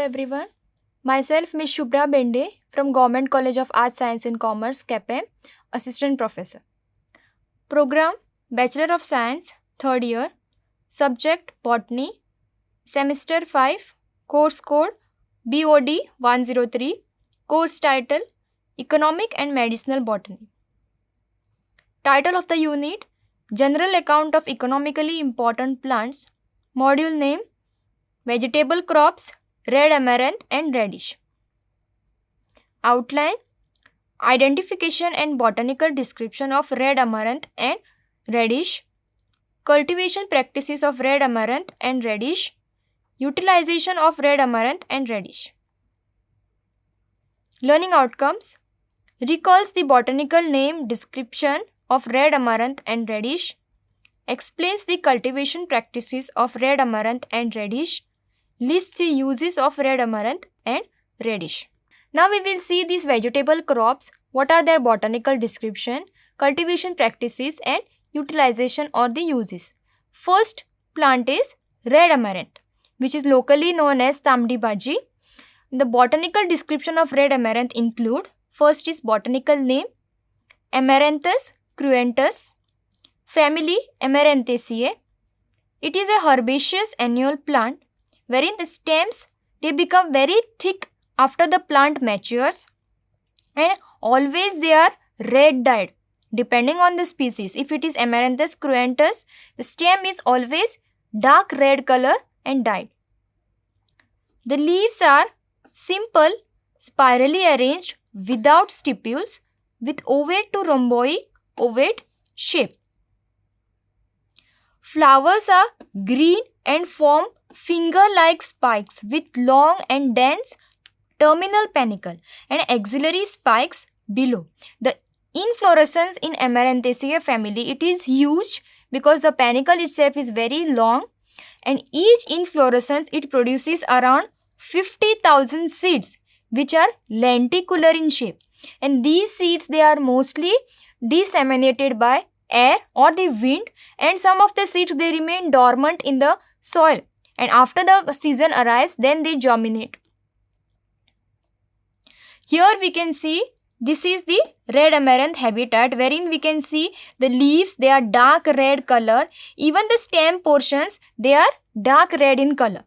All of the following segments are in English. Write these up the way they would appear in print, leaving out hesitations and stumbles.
everyone. Myself Ms. Shubhra Bende from Government College of Arts, Science and Commerce, KEPM, Assistant Professor. Program Bachelor of Science, 3rd year. Subject Botany. Semester 5. Course code BOD 103. Course title Economic and Medicinal Botany. Title of the unit General Account of Economically Important Plants. Module name Vegetable Crops, Red Amaranth and Radish. Outline Identification and botanical description of red amaranth and radish. Cultivation practices of red amaranth and radish. Utilization of red amaranth and radish. Learning outcomes recalls the botanical name description of red amaranth and radish. Explains the cultivation practices of red amaranth and radish. Lists the uses of red amaranth and radish. Now we will see these vegetable crops, what are their botanical description, cultivation practices and utilization or the uses. First plant is red amaranth, which is locally known as tamdi bhaji. The botanical description of red amaranth include, first is botanical name Amaranthus cruentus, family Amaranthaceae. It is a herbaceous annual plant wherein the stems they become very thick after the plant matures and always they are red dyed depending on the species. If it is Amaranthus cruentus, the stem is always dark red color and dyed. The leaves are simple, spirally arranged without stipules with ovate to rhomboid ovate shape. Flowers are green and form finger-like spikes with long and dense terminal panicle and axillary spikes below. The inflorescence in Amaranthaceae family, it is huge because the panicle itself is very long and each inflorescence it produces around 50,000 seeds which are lenticular in shape, and these seeds they are mostly disseminated by air or the wind, and some of the seeds they remain dormant in the soil, and after the season arrives then they germinate. Here we can see this is the red amaranth habitat wherein we can see the leaves they are dark red color, even the stem portions they are dark red in color.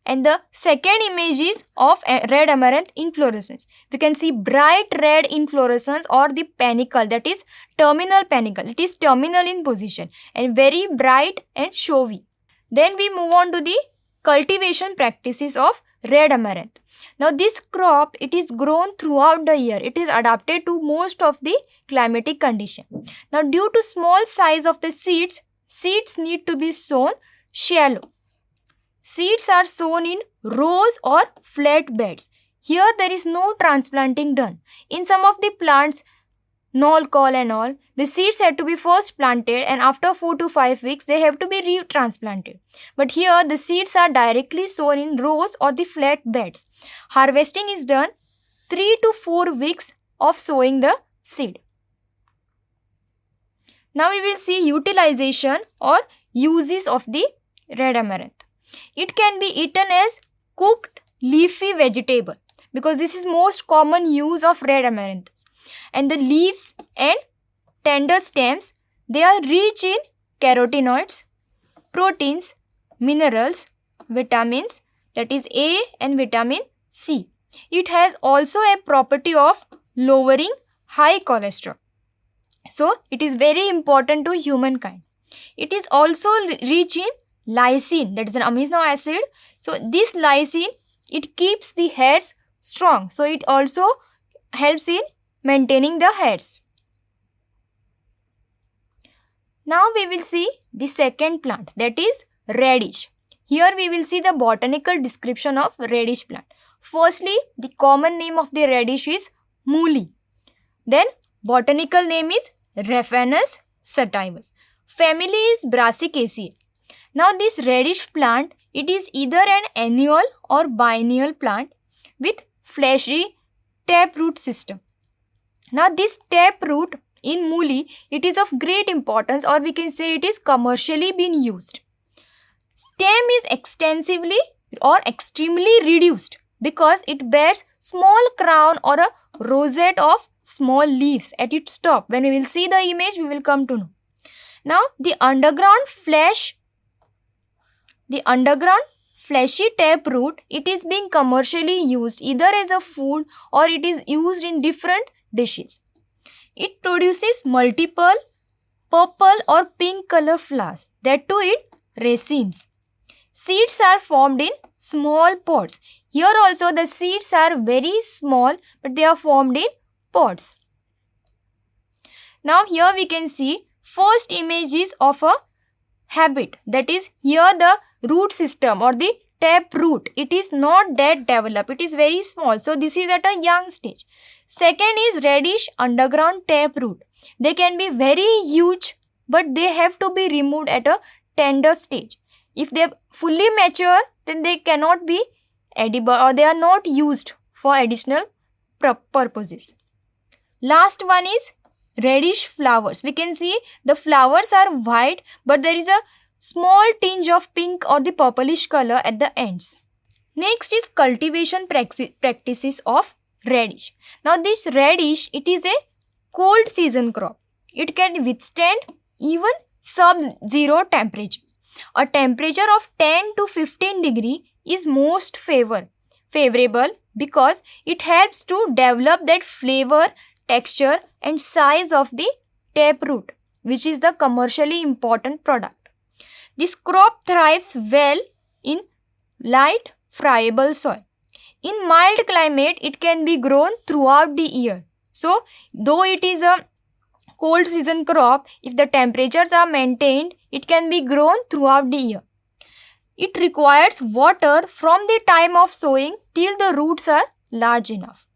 And the second image is of red amaranth inflorescence. We can see bright red inflorescence or the panicle, that is terminal panicle. It is terminal in position and very bright and showy. Then we move on to the cultivation practices of red amaranth. Now this crop it is grown throughout the year. It is adapted to most of the climatic condition. Now due to small size of the seeds need to be sown shallow. Seeds are sown in rows or flat beds. Here there is no transplanting done. In some of the plants, Nolcol and all, the seeds have to be first planted and after 4 to 5 weeks they have to be retransplanted. But here the seeds are directly sown in rows or the flat beds. Harvesting is done 3 to 4 weeks of sowing the seed. Now we will see utilization or uses of the red amaranth. It can be eaten as cooked leafy vegetable because this is most common use of red amaranthus. And the leaves and tender stems they are rich in carotenoids, proteins, minerals, vitamins, that is A and vitamin C. It has also a property of lowering high cholesterol. So it is very important to humankind. It is also rich in lysine, that is an amino acid. So this lysine it keeps the hairs strong. So it also helps in maintaining the hairs. Now we will see the second plant, that is radish. Here we will see the botanical description of radish plant. Firstly, the common name of the radish is mooli. Then botanical name is Raphanus sativus. Family is Brassicaceae. Now this radish plant, it is either an annual or biennial plant with fleshy taproot system. Now this taproot in mooli, it is of great importance, or we can say it is commercially being used. Stem is extensively or extremely reduced because it bears small crown or a rosette of small leaves at its top. When we will see the image, we will come to know. Now, the underground fleshy taproot, it is being commercially used either as a food or it is used in different dishes. It produces multiple purple or pink color flowers, that too in racemes. Seeds are formed in small pods. Here also the seeds are very small, but they are formed in pods. Now here we can see first image is of a habit, that is here the root system or the tap root, it is not that developed, it is very small, so this is at a young stage. Second is reddish underground tap root. They can be very huge, but they have to be removed at a tender stage. If they are fully mature, then they cannot be edible or they are not used for additional purposes. Last one is reddish flowers. We can see the flowers are white, but there is a small tinge of pink or the purplish color at the ends. Next is cultivation practices of radish. Now this radish, it is a cold season crop. It can withstand even sub-zero temperatures. A temperature of 10 to 15 degree is most favorable because it helps to develop that flavor, texture and size of the taproot, which is the commercially important product. This crop thrives well in light, friable soil. In mild climate, it can be grown throughout the year. So, though it is a cold season crop, if the temperatures are maintained, it can be grown throughout the year. It requires water from the time of sowing till the roots are large enough.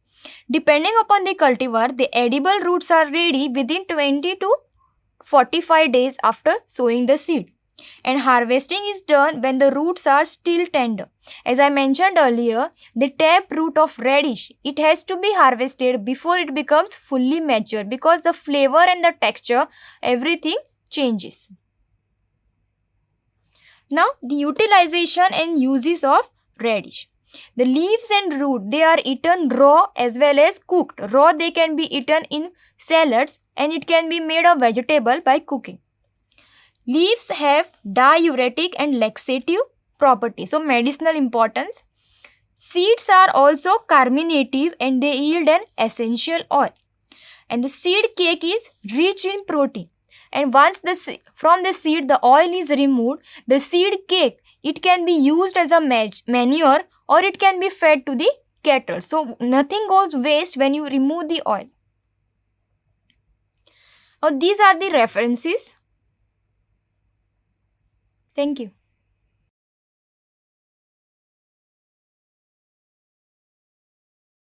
Depending upon the cultivar, the edible roots are ready within 20 to 45 days after sowing the seed. And harvesting is done when the roots are still tender. As I mentioned earlier, the tap root of radish, it has to be harvested before it becomes fully mature because the flavor and the texture, everything changes. Now, the utilization and uses of radish. The leaves and root, they are eaten raw as well as cooked. Raw, they can be eaten in salads and it can be made a vegetable by cooking. Leaves have diuretic and laxative properties, so medicinal importance. Seeds are also carminative and they yield an essential oil. And the seed cake is rich in protein. And once from the seed the oil is removed, the seed cake, it can be used as a manure or it can be fed to the cattle. So nothing goes waste when you remove the oil. Now these are the references. Thank you.